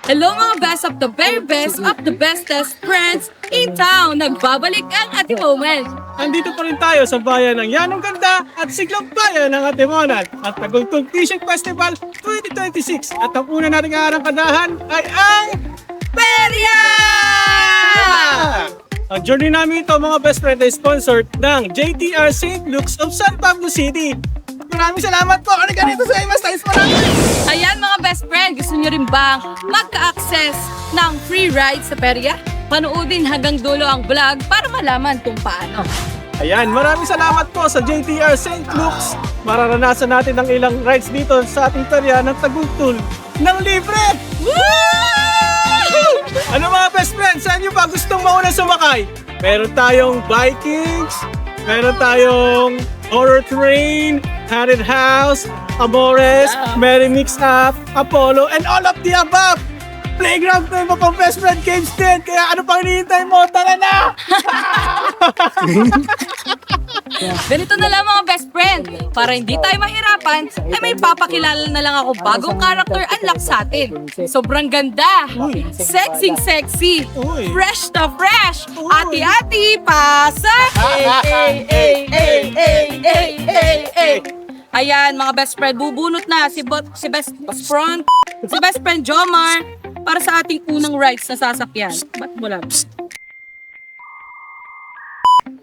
Hello mga best of the very best of the bestest friends in town. Nagbabalik ang Ate Moment. Andito pa rin tayo sa bayan ng Yanong Ganda at siglang bayan ng Atimonan at Tagultog Fishing Festival 2026. At ang una nating aarangkadahan ay ang Perya! Ang journey namin ito mga best friend ay sponsored ng JTR St. Luke's of San Pablo City. Maraming salamat po. Ano ganito sa imas tayo po namin? Ayan mga best friend, gusto nyo rin bang magka-access ng free ride sa Perya? Panoodin hanggang dulo ang vlog para malaman kung paano. Ayan, maraming salamat po sa JTR St. Luke's. Mararanasan natin ang ilang rides dito sa ating perya ng Tagultol ng libre! Ano mga best friends, saan nyo ba gustong mauna sumakay? Meron tayong Vikings, meron tayong Horror Train, Haunted House, Amores, Merry Mix Up, Apollo, and all of the above! Playground na yung mga best friend games din, kaya ano pang hinihintay mo? Tara na! Ganito na lang mga best friend, para hindi tayo mahirapan, ay may papakilala na lang ako bagong character unlock sa atin. Sobrang ganda, sexy, Uy. fresh na fresh, ati-ati, pasok! Ayan mga best friend, bubunot na si best friend Jomar para sa ating unang rides na sasakyan. Ba't mo lang?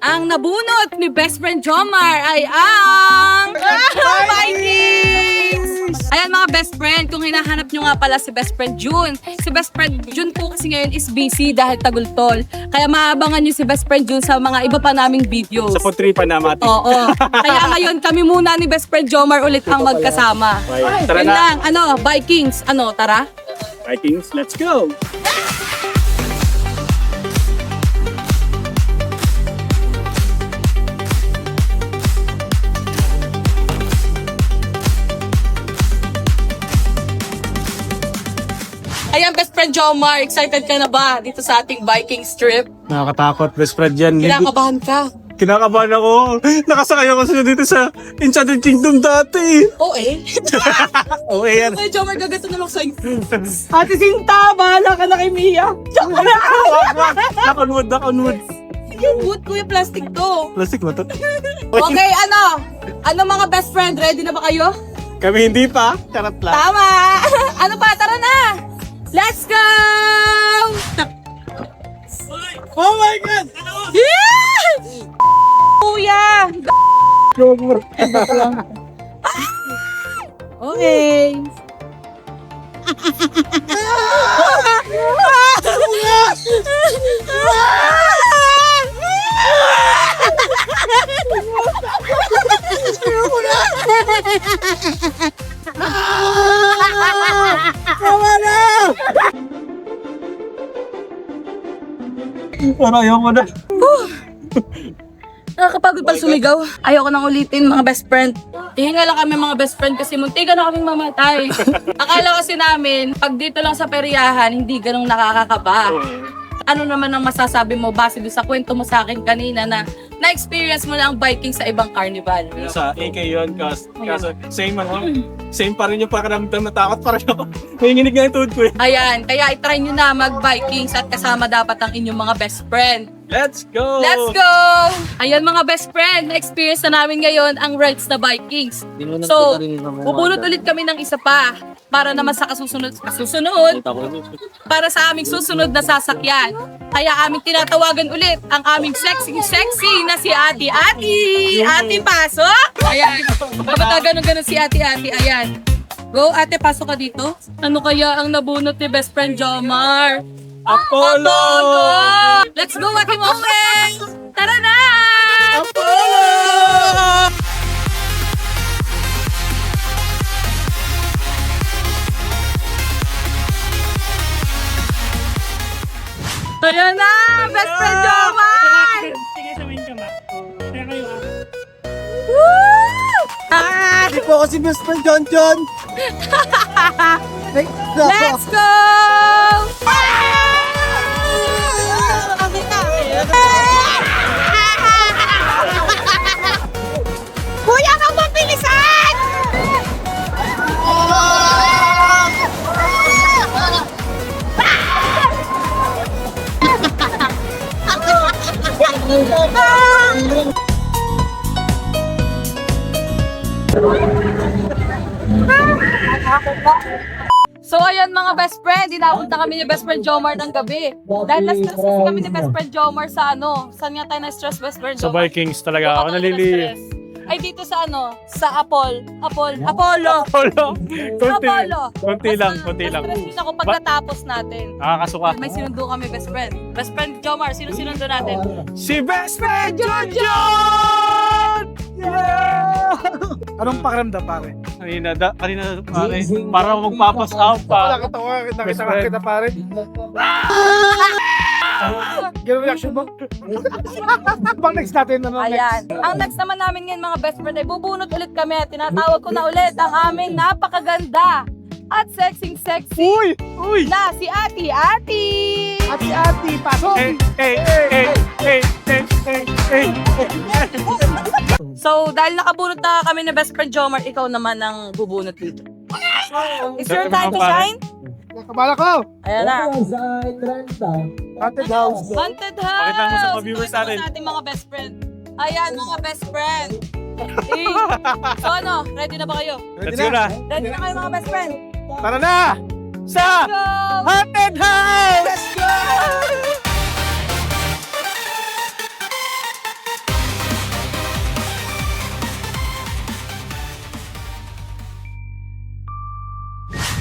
Ang nabunot ni best friend Jomar ay ang Vikings! Ayan mga best friend, kung hinahanap nyo nga pala si best friend June. Si best friend June po kasi ngayon is busy dahil tagultol. Kaya maabangan nyo si best friend June sa mga iba pa naming videos. Sa putripan na mati. Oo. Kaya ngayon kami muna ni best friend Jomar ulit ang magkasama. Okay, tara Yun na. lang, Vikings, tara? Vikings, let's go! Ayan, best friend Jomar, excited ka na ba dito sa ating Vikings trip? Nakakatakot, best friend yan. Kinakabahan ka? Kinakabahan ako. Nakasakay ako sila dito sa Enchanted Kingdom dati. Oo eh. Oo, yan. Ay, Jomar, gagato na lang sa'yo. Ate Sinta, bahala ka na kay Mia. Jomar na! Knock on wood. Yung wood ko, yung plastic to. Plastic ba to? Okay, ano mga best friend, ready na ba kayo? Kami hindi pa. Charot lang. Tama! Ano pa, tara na! Let's go! Oh my God! Yeah! Kuya! Okay. Pero ayoko na. Nakakapagod pala sumigaw. Ayoko nang ulitin mga best friend. Hihinga lang kami mga best friend kasi muntikan na kaming mamatay. Akala kasi namin, pag dito lang sa peryahan, hindi ganong nakakakaba. Ano naman ang masasabi mo base doon sa kwento mo sa akin kanina na na-experience mo na ang biking sa ibang carnival? Sa AK yun, kaso same pa rin yung pakiramdam na takot pa rin ako. Nanginginig nga yung tuhod ko eh. Ayan, kaya itry nyo na mag-Vikings at kasama dapat ang inyong mga best friend. Let's go! Let's go! Ayan mga best friend, na-experience na namin ngayon ang rides na Vikings. So, bubunot ulit kami ng isa pa para naman sa kasusunod, para sa aming susunod na sasakyan. Kaya aming tinatawagan ulit ang aming sexy na si Ate. Ate, pasok! Ayan, kapag ganun si Ate, ayan. Go, Ate, pasok ka dito. Ano kaya ang nabunot ni best friend Jomar? Apollo! Let's go, Ate Moment! Tara na! Apollo! Ayan na! Best friend Jomar! Sige, sabihin ka ma. Kaya kayo Woo! Ah! Hindi po kasi best friend John. Let's go! Kuya, kang mabilisan! So ayan mga best friend, inapunta kami ni best friend Jomar ng gabi. Dahil na-stress kasi kami ni best friend Jomar sa ano, saan nga tayo na-stress best friend Sa Jomar? Vikings talaga ako Doon nalili. na-stress. Ay dito sa ano, sa Apollo. Konti lang. Na-stress din ako pagkatapos natin. Nakakasuka. May sinundo kami best friend. Best friend Jomar, sino sinundo natin? Si Best Friend John! Yeah! Anong pakiramdam, pare? Kanina pare, para magpapas out pa. Nakita kita, pare. Ganun reaction mo? Pang next natin, ano Ayan. next? Ang next naman namin ngayon mga best friend ay bubunot ulit kami. Tinatawag ko na ulit ang aming napakaganda at sexy Uy! na si Ati. Ati, pasok! So, dahil nakabunot na kami ni best friend Jomar, ikaw naman ang bubunot dito. It's your time to shine. Kabala ko! Ayan na. Haunted house. Haunted House! Pakita mo sa mga viewers Pakita mo natin. sa ating mga best friend. Ayan, mga best friend. Eh, so ano, ready na ba kayo? Let's go na. Ready na kayo mga best friend? Tara na! Sa Go! Haunted House!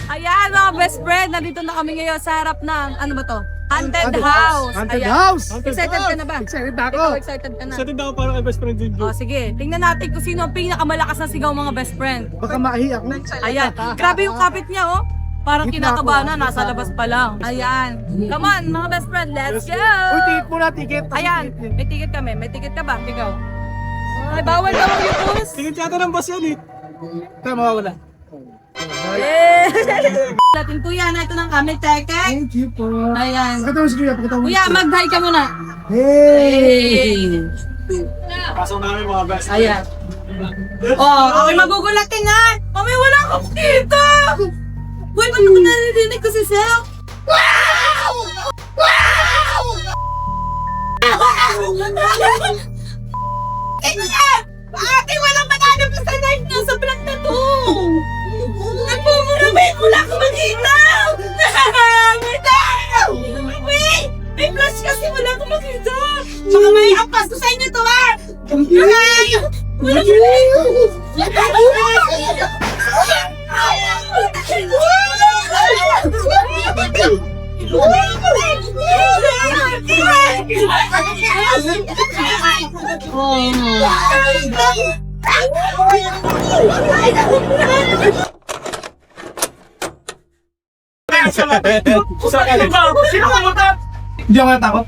Ayan mga best friend, nandito na kami ngayon sa harap ng, ano ba to? Haunted House. Haunted Ayan. house! Excited ka na ba? Excited na ako! Ikaw excited ka na? Sa tindahan para kay Best Friend O John. sige, tingnan natin kung sino ang pinakamalakas na sigaw mga best friend. Baka maiyak na. Ayan, grabe yung kapit niya oh. Parang Gitna kinakabahan na, ako. nasa labas pa lang. Ayan. Come on, mga best friend, let's go! Uy, ticket muna, ticket. Ayan, may ticket kami. May ticket ka ba? Ikaw. Ay, bawal daw ang YouTube. Tingin yata ng boss yan eh. Tayo mawawala. Eh! Natin kuya na ito ng kami, teke. Thank you po. Ayan. Pakita mo si Kuya, pakita mo. Kuya, mag-hi ka muna. Hey! Pasok namin mga best. Ayan. Oh, okay magugulatin ha. Mami, wala akong kita. Uy, ba't ako narinig ko si Sel? Ate, walang matalo pa sa life na sa vlog na to. Nagpumurumay, wala akong makita. Wait, may flash kasi wala akong makita. Baka may ampas ko sa inyo to ha. Wala Sino pumunta? Hindi ako natakot.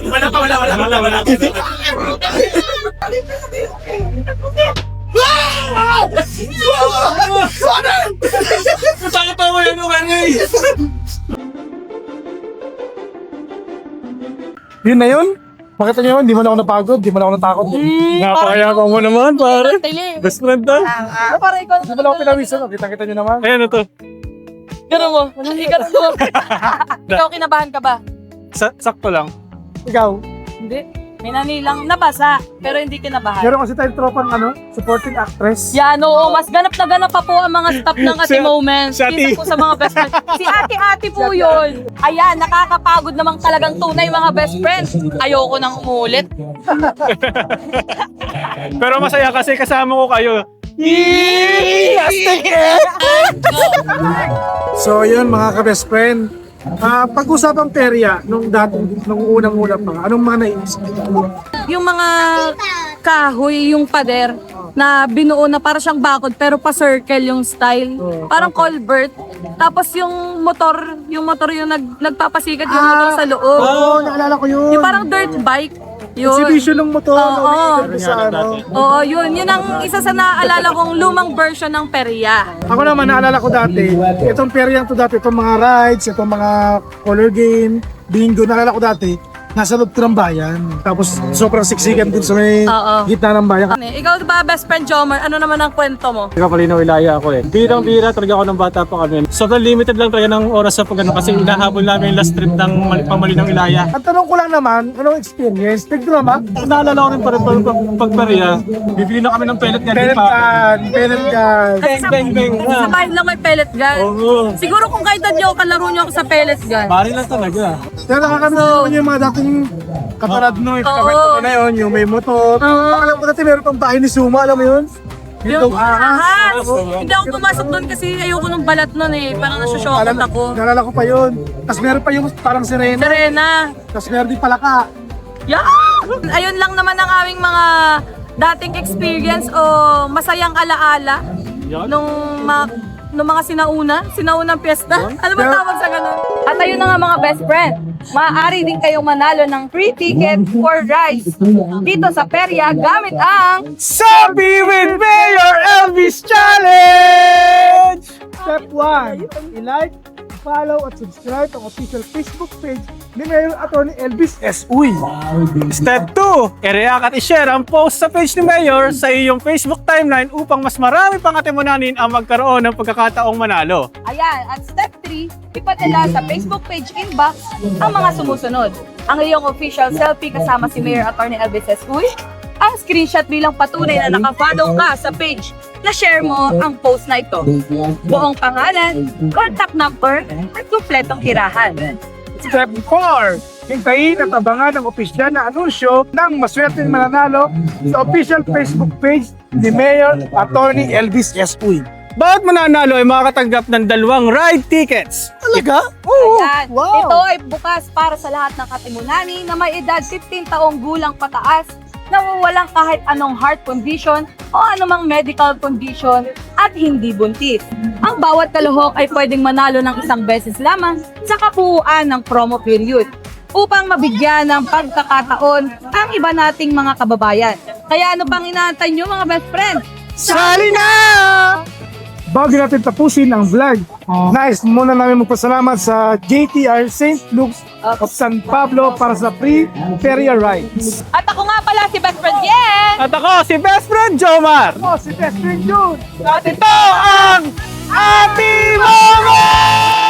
Wala. Takot mo yan yung kanyay. Yun na yun? Makita niyo yun, di man ako napagod, di man ako natakot. Napakaya ko mo naman pare. Tili. Best friend daw. Para ikaw Di man ako pinawisan, kita-kita niyo naman. Ayan na to. Ganun mo. Ganun mo. Ikaw kinabahan ka ba? Sakto lang. Ikaw, Hindi. May nanilang nabasa, pero hindi kinabahan. meron kasi tayong tropang supporting actress. Yan, oo. Mas ganap na ganap pa po ang mga staff ng Ate Si- Moments. si Ate. Kisa po sa mga best friend. Si Ate po yun. Ayan, nakakapagod namang talagang tunay mga best friends. Ayoko nang umulit. Pero masaya kasi kasama ko kayo. So yun mga ka-best friend, pag-usapang perya nung unang-una pa, anong mga naiisip? Yung mga kahoy, yung pader, na binuo na para siyang bakod pero pa-circle yung style. Parang culvert. Tapos yung motor yung nagpapasikat yung motor sa loob. Oo, naalala ko yun. Yung parang dirt bike. Yun. Exhibition ng motor. Oo. Sa ano. Oo, yun. Yun ang isa sa naaalala kong lumang version ng perya. Ako naman, naalala ko dati, itong peryang to dati, itong mga rides, itong mga color game, bingo, naalala ko dati, nasa loob ng bayan. Tapos sobrang siksikan din sa may Oo. gitna ng bayan. Ikaw ba, best friend Jomar, ano naman ang kwento mo? Kapalinaw Ilaya ako eh. Birang-bira talaga ako ng bata pa kami. Sobrang limited lang talaga ng oras sa pagano kasi inahabol namin yung last trip ng Pamalinaw Ilaya. Ang tanong ko lang naman, anong experience? Nagdrama? Naalala ko rin pagpariya, bibili na kami ng pellet gun. Pellet gun, pellet gun. Bang, bang, bang. Sa bahay lang may pellet gun. Oo. Siguro kung kahit dadyo, kalaro nyo ako sa pellet gun. Bari lang talaga. Kaya nakakamiss naman yung mga dating katarad no, yung kamay na yun, yung may motor. Alam ko dati meron pang bahay ni Suma, alam mo yun? Yung ahas. ahas. Hindi ako pumasok doon kasi ayoko nung balat nun eh. Parang nasushokot ako. Nalala ko pa yun. Tapos meron pa yung parang sirena. Serena. Tapos meron din palaka. Yeah! Ayun lang naman ang aming mga dating experience o masayang alaala nung mga sinaunang piyesta. Ano ba tawag sa ganun? At ayun na nga mga best friend. Maaari din kayong manalo ng free ticket for rides dito sa Perya gamit ang Sabi with Mayor Elvis Challenge! Step 1, i-like, follow at subscribe ang official Facebook page ni Mayor Atty. Elvis S. Uy. Step 2, i-react at i-share ang post sa page ni Mayor sa iyong Facebook timeline upang mas marami pang atimunanin ang magkaroon ng pagkakataong manalo. Ayan, at step 3, ipadala sa Facebook page inbox ang mga sumusunod. Ang iyong official selfie kasama si Mayor Atty. Elvis S. Uy, ang screenshot bilang patunay na nakafollow ka sa page na share mo ang post na ito. Buong pangalan, contact number, at kumpletong tirahan. Step 4, hintayin at abangan ang opisyal na anunsyo ng maswerteng mananalo sa official Facebook page ni Mayor Atty. Elvis S. Uy. Bawat mananalo ay makakatanggap ng 2 ride tickets. Talaga? Oo. Ayan. Wow. Ito ay bukas para sa lahat ng katimunani na may edad 15 taong gulang pataas, na walang kahit anong heart condition o anumang medical condition at hindi buntis. Ang bawat kaluhok ay pwedeng manalo ng isang beses lamang sa kabuuan ng promo period upang mabigyan ng pagkakataon ang iba nating mga kababayan. Kaya ano pang inaantay nyo mga best friend? Sali na! Bago natin tapusin ang vlog, nais muna namin magpasalamat sa JTR St. Luke's of San Pablo para sa free Feria rides. At ako nga pala si best friend Yen! At ako si best friend Jomar. Oh, si Best Friend June! At ito ang Ati Momo!